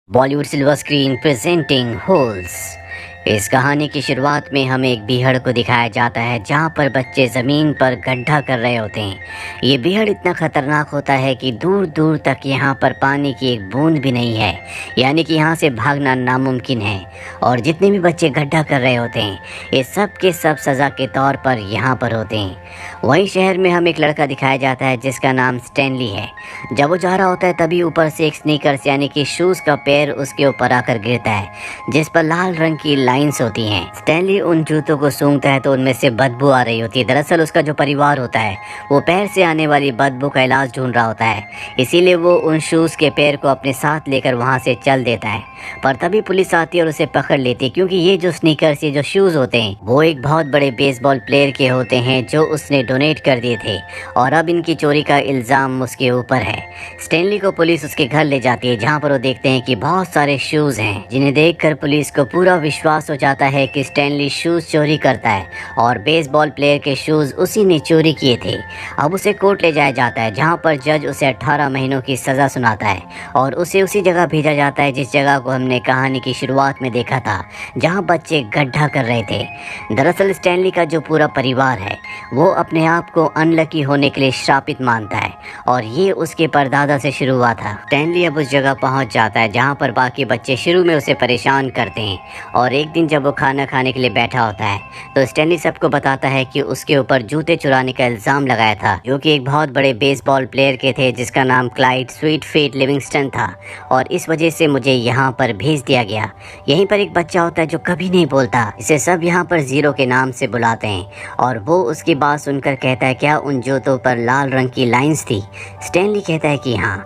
Bollywood silver screen presenting holes. इस कहानी की शुरुआत में हमें एक बीहड़ को दिखाया जाता है जहां पर बच्चे ज़मीन पर गड्ढा कर रहे होते हैं। ये बीहड़ इतना ख़तरनाक होता है कि दूर दूर तक यहाँ पर पानी की एक बूंद भी नहीं है, यानी कि यहाँ से भागना नामुमकिन है। और जितने भी बच्चे गड्ढा कर रहे होते हैं ये सब के सब सज़ा के तौर पर यहाँ पर होते हैं। वहीं शहर में हमें एक लड़का दिखाया जाता है जिसका नाम स्टैनली है। जब वो जा रहा होता है तभी ऊपर से एक स्नीकर्स यानी कि शूज़ का पैर उसके ऊपर आकर गिरता है जिस पर लाल रंग की लाइंस होती हैं। स्टैनली उन जूतों को सूंघता है तो उनमें से बदबू आ रही होती है। दरअसल उसका जो परिवार होता है वो पैर से आने वाली बदबू का इलाज ढूंढ रहा होता है, इसीलिए वो उन शूज़ के पैर को अपने साथ लेकर वहाँ से चल देता है। पर तभी पुलिस आती है और उसे पकड़ लेती है, क्योंकि ये जो स्नीकर्स, ये जो शूज़ होते हैं वो एक बहुत बड़े बेसबॉल प्लेयर के होते हैं जो उसने डोनेट कर दिए थे और अब इनकी चोरी का इल्ज़ाम उसके ऊपर है। स्टैनली को पुलिस उसके घर ले जाती है जहाँ पर वो देखते हैं कि बहुत सारे शूज़ हैं, जिन्हें देखकर पुलिस को पूरा विश्वास हो जाता है कि स्टैनली शूज़ चोरी करता है और बेसबॉल प्लेयर के शूज़ उसी ने चोरी किए थे। अब उसे कोर्ट ले जाया जाता है जहाँ पर जज उसे 18 महीनों की सज़ा सुनाता है और उसे उसी जगह भेजा जाता है जिस जगह को हमने कहानी की शुरुआत में देखा था, जहाँ बच्चे गड्ढा कर रहे थे। दरअसल स्टैनली का जो पूरा परिवार है वो अपने आप को अनलकी होने के लिए श्रापित मानता है और ये उसके परदादा से शुरू हुआ था। स्टैनली अब उस जगह पहुंच जाता है जहां पर बाकी बच्चे शुरू में उसे परेशान करते हैं और एक दिन जब वो खाना खाने के लिए बैठा होता है तो स्टैनली सबको बताता है कि उसके ऊपर जूते चुराने का इल्ज़ाम लगाया था, जो कि एक बहुत बड़े बेसबॉल प्लेयर के थे जिसका नाम क्लाइड स्वीट फीट लिविंगस्टन था, और इस वजह से मुझे यहाँ पर भेज दिया गया। यहीं पर एक बच्चा होता है जो कभी नहीं बोलता, इसे सब यहाँ पर जीरो के नाम से बुलाते हैं और वो उसकी बात सुनकर कहता है क्या उन जूतों पर लाल रंग की लाइंस थी? स्टैनली कहता है कि हाँ।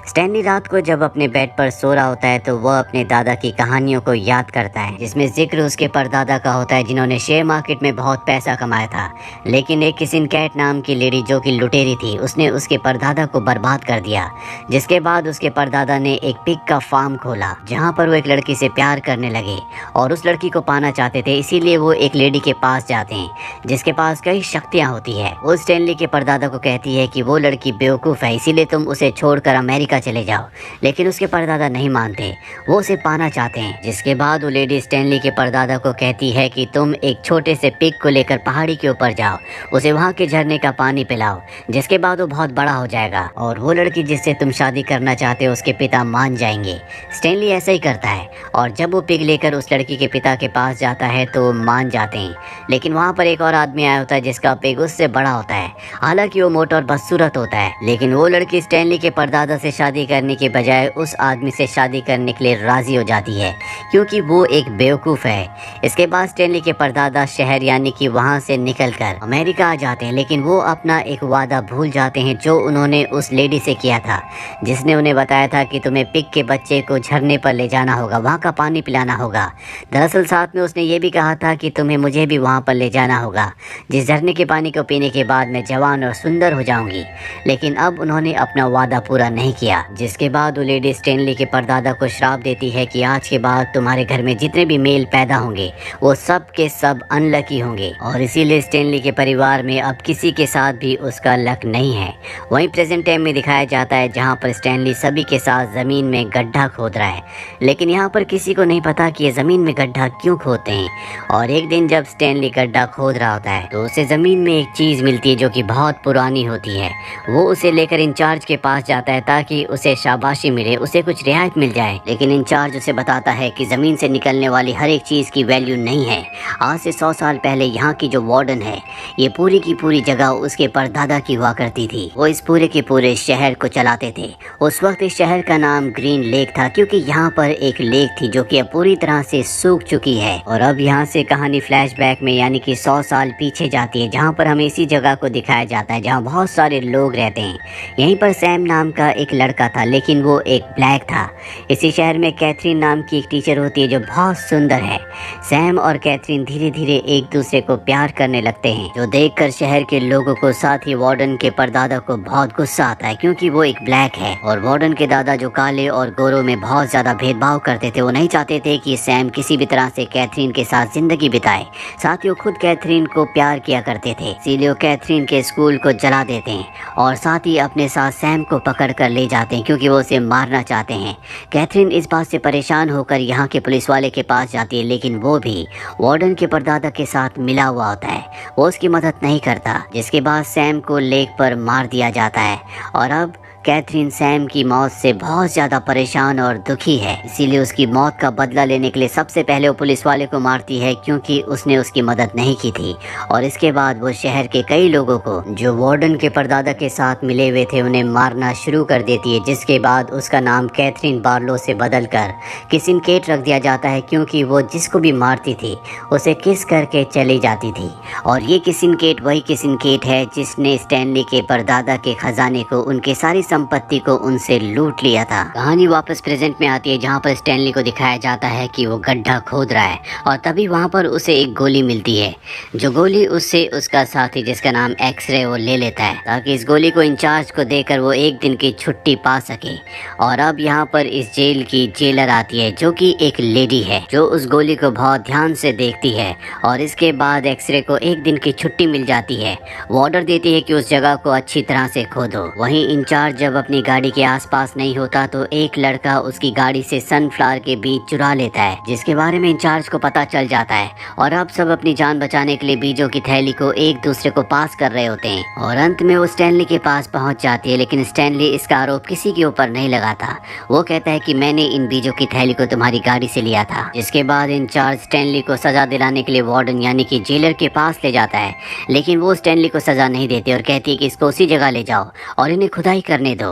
स्टैनली रात को जब अपने बेड पर सो रहा होता है तो वह अपने दादा की कहानियों को याद करता है, जिसमें जिक्र उसके परदादा का होता है जिन्होंने शेयर मार्केट में बहुत पैसा कमाया था, लेकिन एक किसिन कैट नाम की लेडी जो कि लुटेरी थी उसने उसके परदादा को बर्बाद कर दिया। जिसके बाद उसके परदादा ने एक पिग का फार्म खोला जहाँ पर वो एक लड़की से प्यार करने लगे और उस लड़की को पाना चाहते थे, इसीलिए वो एक लेडी के पास जाते हैं जिसके पास कई शक्तियाँ होती है। वो स्टैनली के परदादा को कहती है कि वो लड़की बेवकूफ़ है, इसीलिए तुम उसे छोड़कर अमेरिका चले जाओ, लेकिन उसके परदादा नहीं मानते, वो उसे पाना चाहते हैं। जिसके बाद वो लेडी स्टैनली के परदादा को कहती है कि तुम एक छोटे से पिग को लेकर पहाड़ी के ऊपर जाओ, उसे वहाँ के झरने का पानी पिलाओ, जिसके बाद वो बहुत बड़ा हो जाएगा और वो लड़की जिससे तुम शादी करना चाहते हो उसके पिता मान जाएंगे। स्टैनली ऐसा ही करता है और जब वो पिग लेकर उस लड़की के पिता के पास जाता है तो वो मान जाते हैं, लेकिन वहाँ पर एक और आदमी आया होता है जिसका पिग उससे बड़ा होता है। हालांकि वो मोटा और बदसूरत होता है, लेकिन वो लड़की स्टैनली के परदादा से शादी करने के बजाय उस आदमी से शादी करने के लिए राजी हो जाती है क्योंकि वो एक बेवकूफ़ है। इसके बाद स्टैनली के परदादा शहर यानी कि वहाँ से निकलकर अमेरिका आ जाते हैं, लेकिन वो अपना एक वादा भूल जाते हैं जो उन्होंने उस लेडी से किया था, जिसने उन्हें बताया था कि तुम्हें पिग के बच्चे को झरने पर ले जाना होगा, वहाँ का पानी पिलाना होगा। दरअसल साथ में उसने ये भी कहा था कि तुम्हें मुझे भी वहाँ पर ले जाना होगा, जिस झरने के पानी को पीने के बाद मैं जवान और सुंदर हो जाऊंगी। लेकिन अब उन्होंने अपना वादा पूरा नहीं किया। जिसके बाद वो लेडी स्टैनली के परदादा को श्राप देती है कि आज के बाद तुम्हारे घर में जितने भी मेल पैदा होंगे वो सब के सब अनलकी होंगे, और इसीलिए स्टैनली के परिवार में अब किसी के साथ भी उसका लक नहीं है। वहीं प्रेजेंट टाइम में दिखाया जाता है जहाँ पर स्टैनली सभी के साथ ज़मीन में गड्ढा खोद रहा है, लेकिन यहाँ पर किसी को नहीं पता कि ये ज़मीन में गड्ढा क्यों खोदते हैं। और एक दिन जब स्टैनली गड्ढा खोद रहा होता है तो उसे ज़मीन में एक चीज़ मिलती है जो कि बहुत पुरानी होती है। वो उसे लेकर इंचार्ज के पास जाता है ताकि उसे शाबाशी मिले, उसे कुछ रियायत मिल जाए, लेकिन इंचार्ज उसे बताता है कि ज़मीन से निकलने वाली हर एक चीज़ की वैल्यू नहीं है। आज से 100 साल पहले यहाँ की जो वार्डन है ये पूरी की पूरी जगह उसके परदादा की हुआ करती थी। वो इस पूरे के पूरे शहर को चलाते थे। उस वक्त इस शहर का नाम ग्रीन लेक था क्योंकि यहाँ पर एक लेक थी जो कि अब पूरी तरह से सूख चुकी है। और अब यहाँ से कहानी फ्लैशबैक में यानी कि 100 साल पीछे जाती है जहाँ पर हमें इसी जगह को दिखाया जाता है जहाँ बहुत सारे लोग रहते हैं। यहीं पर सैम नाम का एक लड़का था, लेकिन वो एक ब्लैक था। इसी शहर में कैथरीन नाम की एक टीचर होती है जो बहुत सुंदर है। सैम और कैथरीन धीरे धीरे एक दूसरे को प्यार करने लगते हैं, जो देखकर शहर के लोगों को साथ ही वार्डन के परदादा को बहुत गुस्सा आता है क्योंकि वो एक ब्लैक है। और वार्डन के दादा जो काले और गोरों में बहुत ज्यादा भेदभाव करते थे, वो नहीं चाहते थे कि सैम किसी भी तरह से कैथरीन के साथ जिंदगी बिताए। साथ ही वो खुद कैथरीन को प्यार किया करते थे, इसीलिए वो कैथरीन के स्कूल को जला देते हैं और साथ ही अपने साथ सैम को पकड़ कर ले जाते हैं क्योंकि वो उसे मारना चाहते हैं। कैथरीन इस बात से परेशान होकर यहाँ के पुलिस वाले के पास जाती है, लेकिन वो भी वार्डन के परदादा के साथ मिला हुआ होता है। वो उसकी मदद नहीं करता, जिसके बाद सैम को लेक पर मार दिया जाता है। और अब कैथरीन सैम की मौत से बहुत ज़्यादा परेशान और दुखी है, इसीलिए उसकी मौत का बदला लेने के लिए सबसे पहले वो पुलिस वाले को मारती है क्योंकि उसने उसकी मदद नहीं की थी। और इसके बाद वो शहर के कई लोगों को जो वार्डन के परदादा के साथ मिले हुए थे उन्हें मारना शुरू कर देती है, जिसके बाद उसका नाम कैथरीन बार्लो से बदलकर किसिनकेट रख दिया जाता है क्योंकि वो जिसको भी मारती थी उसे किस करके चली जाती थी। और ये किसिनकेट वही किसिनकेट है जिसने स्टैनली के परदादा के खजाने को, उनके सारी संपत्ति को उनसे लूट लिया था। कहानी वापस प्रेजेंट में आती है जहाँ पर स्टैनली को दिखाया जाता है कि वो गड्ढा खोद रहा है और तभी वहाँ पर उसे एक गोली मिलती है, जो गोली उससे उसका साथी जिसका नाम एक्सरे वो ले लेता है ताकि इस गोली को इंचार्ज को देकर वो एक दिन की छुट्टी पा सके। और अब यहाँ पर इस जेल की जेलर आती है जो कि एक लेडी है जो उस गोली को बहुत ध्यान से देखती है और इसके बाद एक्सरे को एक दिन की छुट्टी मिल जाती है। वो ऑर्डर देती है कि उस जगह को अच्छी तरह से खोदो। वहीं इंचार्ज जब अपनी गाड़ी के आसपास नहीं होता तो एक लड़का उसकी गाड़ी से सनफ्लावर के बीज चुरा लेता है, जिसके बारे में इंचार्ज को पता चल जाता है। और अब सब अपनी जान बचाने के लिए बीजों की थैली को एक दूसरे को पास कर रहे होते हैं। और अंत में वो स्टैनली के पास पहुंच जाती है, लेकिन स्टैनली इसका आरोप किसी के ऊपर नहीं लगाता। वो कहता है कि मैंने इन बीजों की थैली को तुम्हारी गाड़ी से लिया था। जिसके बाद इंचार्ज स्टैनली को सजा दिलाने के लिए वार्डन यानी कि जेलर के पास ले जाता है, लेकिन वो स्टैनली को सजा नहीं देती और कहती है कि इसको उसी जगह ले जाओ और इन्हें खुदाई करने दो।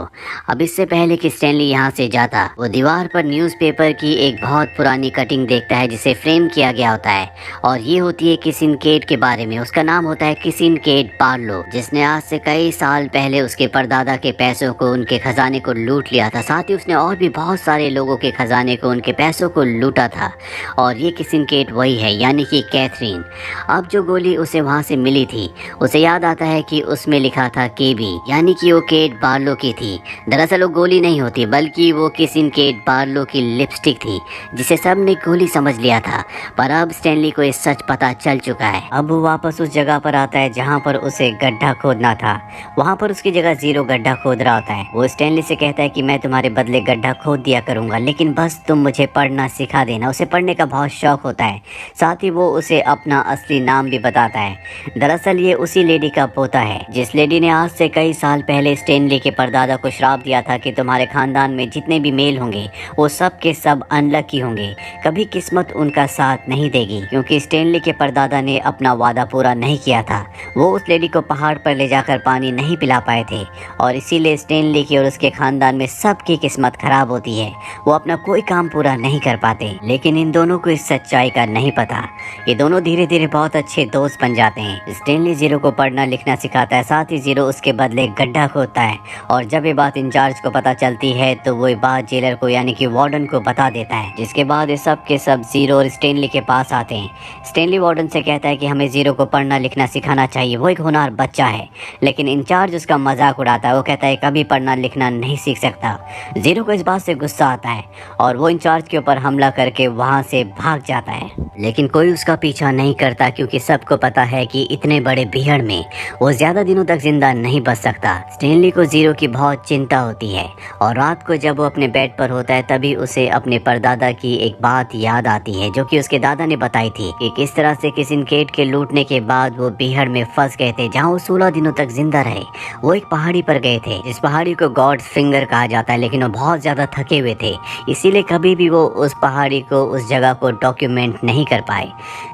अब इससे पहले कि स्टैनली यहाँ से जाता, वो दीवार पर न्यूज़पेपर की एक बहुत पुरानी कटिंग देखता है जिसे फ्रेम किया गया होता है और ये होती है किसिनकेट के बारे में। उसका नाम होता है किसिनकेट बार्लो, जिसने आज से कई साल पहले उसके परदादा के पैसों को, उनके खजाने को लूट लिया था। साथ ही उसने और भी बहुत सारे लोगों के खजाने को, उनके पैसों को लूटा था। और ये किसिनकेट वही है यानी कि कैथरीन। अब जो गोली उसे वहाँ से मिली थी उसे याद आता है कि उसमें लिखा था केबी, यानी कि वो केट बार्लो की थी। दरअसल वो गोली नहीं होती बल्कि वो किसिनकेट बार्लो की लिपस्टिक थी जिसे सब ने गोली समझ लिया था। पर अब स्टैनली को ये सच पता चल चुका है। अब वो वापस उस जगह पर आता है जहाँ पर उसे गड्ढा खोदना था। वहाँ पर उसकी जगह जीरो गड्ढा खोद रहा होता है। वो स्टैनली से कहता है कि मैं तुम्हारे बदले गड्ढा खोद दिया करूँगा, लेकिन बस तुम मुझे पढ़ना सिखा देना। उसे पढ़ने का बहुत शौक होता है। साथ ही वो उसे अपना असली नाम भी बताता है। दरअसल ये उसी लेडी का पोता है जिस लेडी ने आज से कई साल पहले स्टैनली के परदादा को श्राप दिया था कि तुम्हारे खानदान में जितने भी मेल होंगे वो सब के सब अनलकी होंगे, कभी किस्मत उनका साथ नहीं देगी, क्योंकि स्टैनली के परदादा ने अपना वादा पूरा नहीं किया था। वो उस लेडी को पहाड़ पर ले जाकर पानी नहीं पिला पाए थे और इसीलिए स्टैनली की और उसके खानदान में सबकी किस्मत खराब होती है। वो अपना कोई काम पूरा नहीं कर पाते। लेकिन इन दोनों को इस सच्चाई का नहीं पता। ये दोनों धीरे धीरे बहुत अच्छे दोस्त बन जाते हैं। स्टैनली जीरो को पढ़ना लिखना सिखाता है, साथ ही जीरो उसके बदले गड्ढा खोदता है। और जब ये बात इंचार्ज को पता चलती है तो वो बात जेलर को यानी कि वार्डन को बता देता है, जिसके बाद ये सब के सब जीरो और स्टैनली के पास आते हैं। स्टैनली वार्डन से कहता है कि हमें जीरो को पढ़ना लिखना सिखाना चाहिए, वो एक होनहार बच्चा है। लेकिन इंचार्ज उसका मजाक उड़ाता है। वो कहता है कभी पढ़ना लिखना नहीं सीख सकता। जीरो को इस बात से गुस्सा आता है और वो इंचार्ज के ऊपर हमला करके वहाँ से भाग जाता है, लेकिन कोई उसका पीछा नहीं करता क्योंकि सबको पता है कि इतने बड़े भीड़ में वो ज्यादा दिनों तक जिंदा नहीं बच सकता। स्टैनली को जीरो की बहुत चिंता होती है और रात को जब वो अपने बेड पर होता है तभी उसे अपने परदादा की एक बात याद आती है जो कि उसके दादा ने बताई थी कि किस तरह से किसिनकेट के लूटने के बाद वो बीहड़ में फंस गए थे जहाँ वो 16 दिनों तक जिंदा रहे। वो एक पहाड़ी पर गए थे जिस पहाड़ी को गॉड फिंगर कहा जाता है, लेकिन वो बहुत ज्यादा थके हुए थे, इसीलिए कभी भी वो उस पहाड़ी को, उस जगह को डॉक्यूमेंट नहीं कर पाए।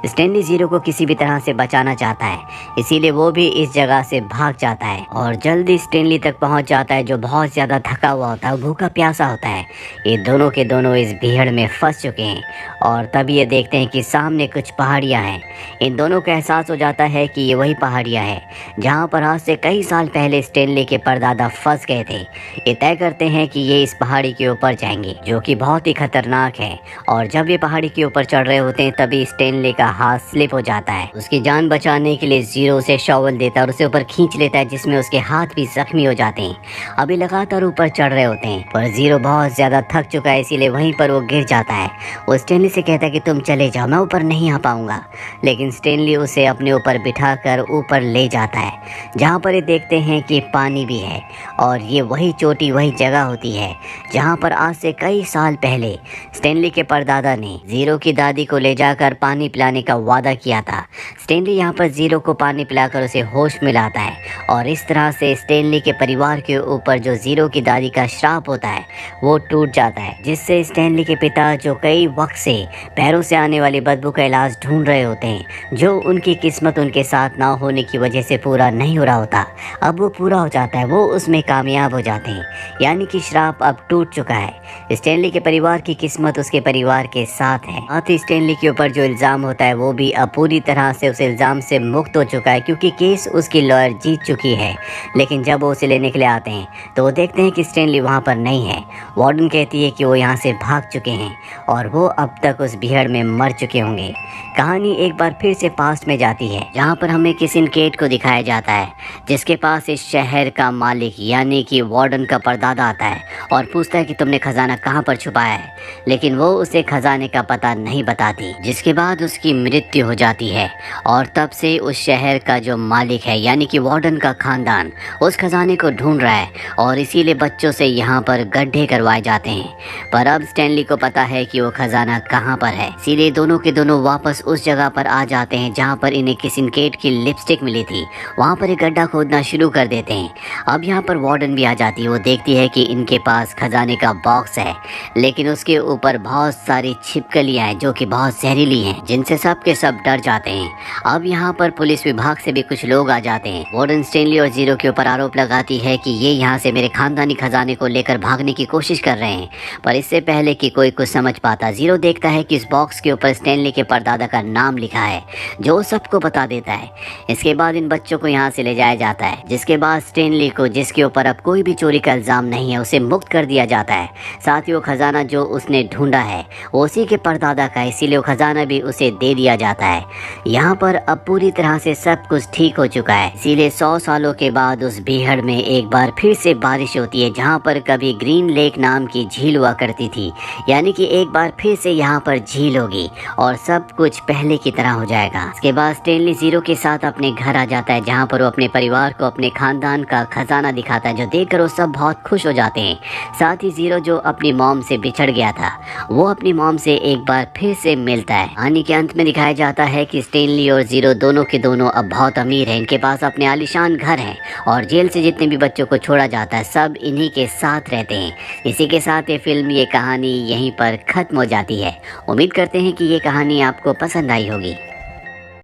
स्टैनली जीरो को किसी भी तरह से बचाना चाहता है, इसीलिए वो भी इस जगह से भाग जाता है और जल्दी स्टैनली तक पहुंच जाता है जो बहुत ज्यादा थका हुआ होता है, भूखा प्यासा होता है। ये दोनों के दोनों इस भीड़ में फंस चुके हैं और तभी ये देखते हैं कि सामने कुछ पहाड़ियां हैं। इन दोनों को एहसास हो जाता है कि ये वही पहाड़ियां हैं जहां पर आज से कई साल पहले स्टैनली के परदादा फंस गए थे। ये तय करते हैं कि ये इस पहाड़ी के ऊपर जाएंगे जो कि बहुत ही खतरनाक है। और जब ये पहाड़ी के ऊपर चढ़ रहे होते हैं तभी स्टेनली का हाथ स्लिप हो जाता है। उसकी जान बचाने के लिए जीरो उसे शॉवल देता है और उसे ऊपर खींच लेता है, जिसमें उसके हाथ भी जख्मी हो जाते हैं। अभी लगातार ऊपर चढ़ रहे होते हैं पर जीरो बहुत ज्यादा थक चुका है, इसीलिए वहीं पर वो गिर जाता है। वो स्टेनली से कहता है कि तुम चले जाओ, मैं ऊपर नहीं आ पाऊंगा। लेकिन स्टेनली उसे अपने ऊपर बिठाकर ऊपर ले जाता है, जहाँ पर ये देखते हैं कि पानी भी है और ये वही चोटी, वही जगह होती है जहाँ पर आज से कई साल पहले स्टेनली के परदादा ने जीरो की दादी को ले जाकर पानी पिलाने का वादा किया था। स्टेनली यहाँ पर जीरो को पानी पिलाकर उसे होश में लाता है और इस तरह से स्टेनली के परिवार के ऊपर जो जीरो की दादी का श्राप होता है वो टूट जाता है, जिससे स्टेनली के पिता जो कई वक्त से पैरों से आने वाली बदबू का इलाज ढूंढ रहे होते हैं, जो उनकी किस्मत उनके साथ ना होने की वजह से पूरा नहीं हो रहा होता, अब वो पूरा हो जाता है, वो उसमें कामयाब हो जाते हैं। यानी कि श्राप अब टूट चुका है। स्टेनली के परिवार की किस्मत उसके परिवार के साथ है। साथ ही स्टेनली के ऊपर जो इल्ज़ाम होता है वो भी अब पूरी तरह से उस इल्ज़ाम से मुक्त हो चुका है, क्योंकि केस उसकी लॉयर जीत चुकी है। लेकिन जब वो उसे लेने के लिए आते हैं तो वो देखते हैं कि स्टेनली वहाँ पर नहीं है। वार्डन कहती है कि वो यहाँ से भाग चुके हैं और वो अब तक उस भीड़ में मर चुके होंगे। कहानी एक बार फिर से पास्ट में जाती है, जहाँ पर हमें किसी सिंडिकेट को दिखाया जाता है, जिसके पास इस शहर का मालिक यानी कि वार्डन का परदादा आता है और पूछता है कि तुमने खजाना कहाँ पर छुपाया है। लेकिन वो उसे खजाने का पता नहीं बताती, जिसके बाद उसकी मृत्यु हो जाती है। और तब से उस शहर का जो मालिक है यानी कि वार्डन का खानदान उस खजाने को ढूंढ रहा है और इसीलिए बच्चों से यहाँ पर गड्ढे करवाए जाते हैं। पर अब स्टेनली को पता है कि वो खजाना कहाँ पर है, इसीलिए दोनों के दोनों वापस उस जगह पर आ जाते हैं जहाँ पर इन्हें किसी सिंडिकेट की लिपस्टिक मिली थी। वहाँ पर एक गड्ढा खोदना शुरू कर देते हैं। अब यहाँ पर वार्डन भी आ जाती है। वो देखती है कि इनके पास खजाने का बॉक्स है, लेकिन उसके ऊपर बहुत सारी छिपकलियाँ हैं जो कि बहुत जहरीली हैं, जिनसे सब के सब डर जाते हैं। अब यहाँ पर पुलिस विभाग से भी कुछ लोग आ जाते हैं। वार्डन स्टेनली और जीरो के ऊपर आरोप लगाती है कि ये यहाँ से मेरे खानदानी खजाने को लेकर भागने की कोशिश कर रहे हैं। पर इससे पहले कि कोई कुछ समझ पाता, जीरो देखता है कि इस बॉक्स के ऊपर स्टेनली के परदादा का नाम लिखा है, जो सबको बता देता है। इसके बाद इन बच्चों को यहाँ से ले जाया जाता है, जिसके बाद स्टेनली को, जिसके ऊपर अब कोई भी चोरी का इल्जाम नहीं है, उसे मुक्त कर दिया जाता है। साथ ही वो खजाना जो उसने ढूंढा है वो उसी के परदादा का है, इसीलिए वो खजाना भी उसे दे दिया जाता है। यहाँ पर अब पूरी तरह से सब कुछ ठीक हो चुका है। इसीलिए 100 सालों के बाद उस बीहड़ में एक बार फिर से बारिश होती है, जहाँ पर कभी ग्रीन लेक नाम की झील हुआ करती थी। यानी कि एक बार फिर से यहाँ पर झील होगी और सब कुछ पहले की तरह हो जाएगा। इसके बाद स्टेनली जीरो के साथ अपने घर आ जाता है, जहाँ पर वो अपने परिवार को अपने खानदान का खजाना दिखाता है, जो देखकर वो सब बहुत खुश हो जाते हैं। साथ ही जीरो जो अपनी मॉम से बिछड़ गया था, वो अपनी मॉम से एक बार फिर से मिलता है। कहानी के अंत में दिखाया जाता है कि स्टेनली और जीरो दोनों के दोनों अब बहुत अमीर हैं। इनके पास अपने आलीशान घर हैं और जेल से जितने भी बच्चों को छोड़ा जाता है सब इन्हीं के साथ रहते हैं। इसी के साथ ये फिल्म, ये कहानी यहीं पर खत्म हो जाती है। उम्मीद करते हैं कि ये कहानी आपको पसंद आई होगी।